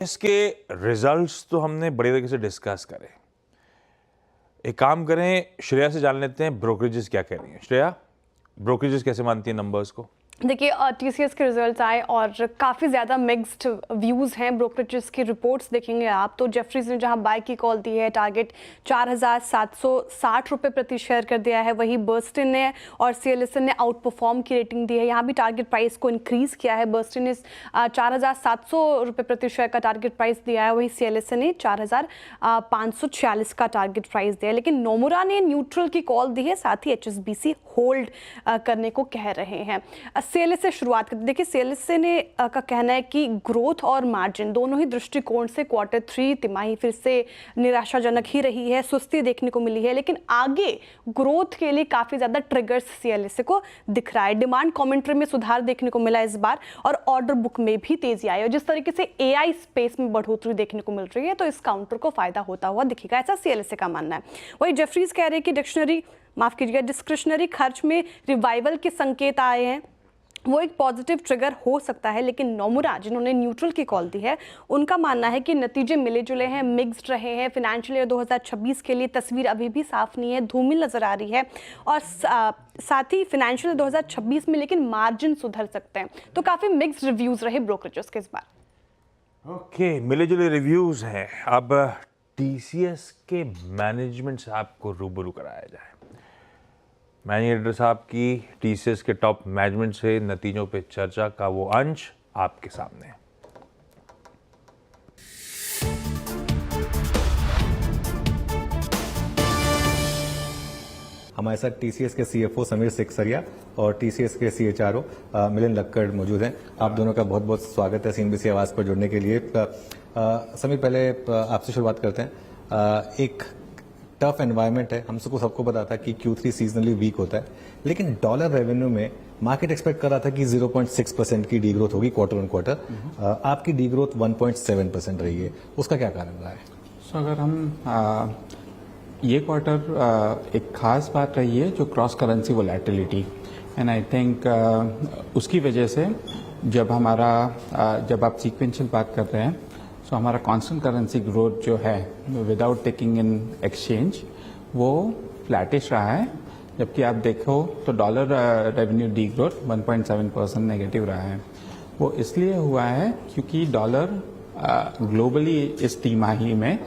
इसके रिजल्ट्स तो हमने बड़ी तरीके से डिस्कस करे। एक काम करें, श्रेया से जान लेते हैं ब्रोकरेजेस क्या कह रही हैं। श्रेया, ब्रोकरेजेस कैसे मानती हैं नंबर्स को? देखिए टीसीएस के रिजल्ट्स आए और काफ़ी ज़्यादा मिक्स्ड व्यूज़ हैं। ब्रोकरेजेस की रिपोर्ट्स देखेंगे आप तो जेफरीज ने जहां बाय की कॉल दी है, टारगेट 4,760 रुपये प्रति शेयर कर दिया है। वही बर्स्टिन ने और सीएलएसए ने आउट परफॉर्म की रेटिंग दी है, यहाँ भी टारगेट प्राइस को इंक्रीज़ किया है। बर्स्टिन ने 4,700 रुपये प्रति शेयर का टारगेट प्राइस दिया है, वही सीएलएसए ने 4,546 का टारगेट प्राइस दिया है। लेकिन नोमुरा ने न्यूट्रल की कॉल दी है, साथ ही एचएसबीसी होल्ड करने को कह रहे हैं। सीएलएसए से शुरुआत करते देखिए, सीएलएसए ने का कहना है कि ग्रोथ और मार्जिन दोनों ही दृष्टिकोण से Q3 तिमाही फिर से निराशाजनक ही रही है, सुस्ती देखने को मिली है। लेकिन आगे ग्रोथ के लिए काफी ज्यादा ट्रिगर्स सीएलएसए को दिख रहा है। डिमांड कमेंट्री में सुधार देखने को मिला इस बार और ऑर्डर बुक में भी तेजी आई है। जिस तरीके से एआई स्पेस में बढ़ोतरी देखने को मिल रही है तो इस काउंटर को फायदा होता हुआ दिखेगा, ऐसा सीएलएसए का मानना है। वही जेफरीज कह रहे हैं कि डिस्क्रिशनरी खर्च में रिवाइवल के संकेत आए हैं, वो एक पॉजिटिव ट्रिगर हो सकता है। लेकिन नोमुरा जिन्होंने न्यूट्रल की कॉल दी है, उनका मानना है कि नतीजे मिले जुले हैं, मिक्स्ड रहे हैं। फाइनेंशियल ईयर 2026 के लिए तस्वीर अभी भी साफ नहीं है, धूमिल नजर आ रही है और साथ ही फाइनेंशियल 2026 में लेकिन मार्जिन सुधर सकते हैं। तो काफी मिक्स्ड रिव्यूज रहे ब्रोकरेजेस के इस बार। ओके, मिले जुले रिव्यूज हैं। अब टीसीएस के मैनेजमेंट से आपको रूबरू कराया जाए। मैनेजिंग एडिटर साहब की टीसीएस के टॉप मैनेजमेंट से नतीजों पे चर्चा का वो अंश आपके सामने है। हमारे साथ टीसीएस के सीएफओ समीर सिकसरिया और टीसीएस के सीएचआरओ मिलिंद लक्कड़ मौजूद हैं। आप दोनों का बहुत बहुत स्वागत है सीएनबीसी आवाज पर जुड़ने के लिए। समीर, पहले आपसे शुरुआत करते हैं। एक टफ एनवायरनमेंट है, हम सबको पता था कि Q3 सीजनली वीक होता है, लेकिन डॉलर रेवेन्यू में मार्केट एक्सपेक्ट कर रहा था कि 0.6% की डी ग्रोथ होगी क्वार्टर ऑन क्वार्टर। आपकी डी ग्रोथ 1.7% रही है, उसका क्या कारण रहा है? अगर हम ये क्वार्टर एक खास बात रही है जो cross currency volatility, and I think उसकी वजह से जब आप सीक्वेंशियल बात कर रहे हैं तो हमारा कांस्टेंट करेंसी ग्रोथ जो है विदाउट टेकिंग इन एक्सचेंज वो फ्लैटिश रहा है। जबकि आप देखो तो dollar revenue D growth 1.7% negative रहा है। वो इसलिए हुआ है क्योंकि डॉलर ग्लोबली इस तिमाही में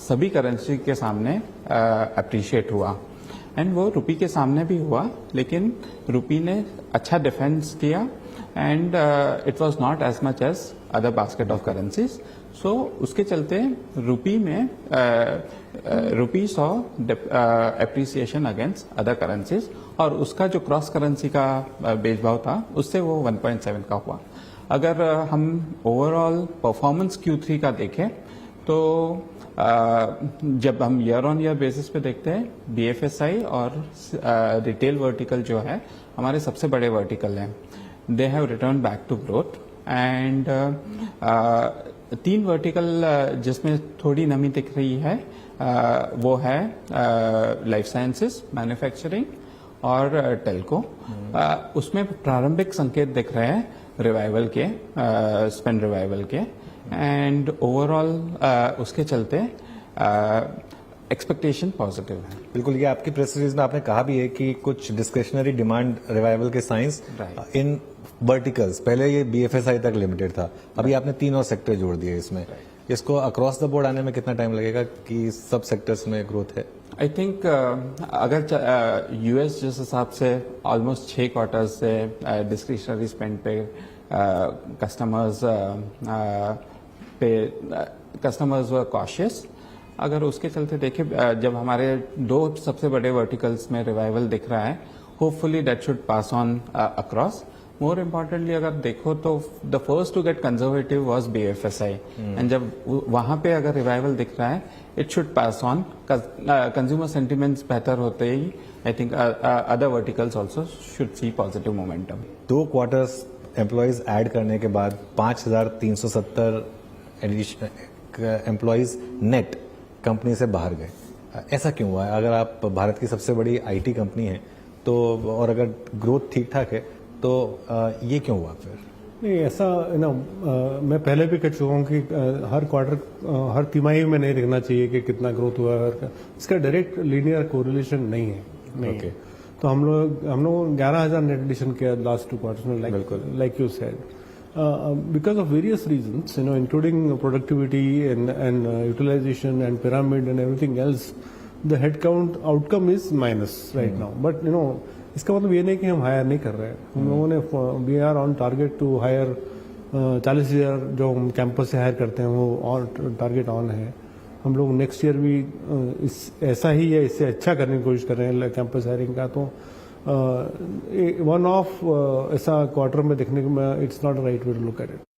सभी करेंसी के सामने अप्रिशिएट हुआ, एंड वो रुपी के सामने भी हुआ, लेकिन रुपी ने अच्छा डिफेंस किया and it was not as much as other basket of currencies. So उसके चलते rupee saw appreciation against other currencies, और उसका जो क्रॉस करेंसी का बेचभाव था उससे वो 1.7 का हुआ। अगर हम ओवरऑल परफॉर्मेंस Q3 का देखें तो जब हम ईयर ऑन ईयर बेसिस पे देखते हैं, बीएफएसआई और रिटेल वर्टिकल जो है हमारे सबसे बड़े वर्टिकल हैं, they have return back to growth. And 3 vertical जिसमें थोड़ी नमी दिख रही है वो है लाइफ साइंसेस, मैन्युफैक्चरिंग और टेल्को। उसमें प्रारंभिक संकेत दिख रहे हैं रिवाइवल के, स्पेंड रिवाइवल के, एंड ओवरऑल उसके चलते एक्सपेक्टेशन पॉजिटिव है। बिल्कुल, ये आपकी प्रेस रिलीज में आपने कहा भी है कि कुछ डिस्क्रिशनरी डिमांड रिवाइवल के साइंस इन वर्टिकल्स, पहले ये बीएफएसआई तक लिमिटेड था, अभी आपने 3 और सेक्टर जोड़ दिए इसमें। इसको अक्रॉस द बोर्ड आने में कितना टाइम लगेगा कि सब सेक्टर्स में ग्रोथ है? आई थिंक अगर यूएस जिस हिसाब से ऑलमोस्ट 6 क्वार्टर्स से डिस्क्रिशनरी स्पेंड पे कस्टमर्स वर कॉशियस, अगर उसके चलते देखें जब हमारे 2 सबसे बड़े वर्टिकल्स में रिवाइवल दिख रहा है, hopefully that should pass on across. More importantly अगर देखो तो the first to get conservative was BFSI, and जब वहां पे अगर रिवाइवल दिख रहा है it should pass on. Consumer sentiments बेहतर होते ही I think other verticals also should see positive momentum. 2 quarters employees add करने के बाद 5,370 एम्प्लॉयज नेट कंपनी से बाहर गए। ऐसा क्यों हुआ है? अगर आप भारत की सबसे बड़ी आईटी कंपनी है तो, और अगर ग्रोथ ठीक ठाक है तो ये क्यों हुआ फिर? नहीं ऐसा ना मैं पहले भी कह चुका हूँ कि हर क्वार्टर हर तिमाही में नहीं देखना चाहिए कि कितना ग्रोथ हुआ है, इसका डायरेक्ट लीनियर कोरिलेशन नहीं है। Okay. तो हम लोग 11,000 नेट एडिशन किया लास्ट 2 क्वार्टर्स में, बिल्कुल। Like you said, because of various reasons, including productivity and utilization and pyramid and everything else, the headcount outcome is minus right now. But इसका मतलब ये नहीं कि हम हायर नहीं कर रहे हैं। हम लोगों ने we are on target to hire 40,000 जो हम कैंपस से हायर करते हैं, वो और टारगेट ऑन है। हम लोग नेक्स्ट ईयर भी ऐसा ही है, इससे अच्छा करने की कोशिश कर रहे हैं कैंपस हायरिंग का। तो वन ऑफ ऐसा क्वार्टर में देखने को, it's not right way to look at it.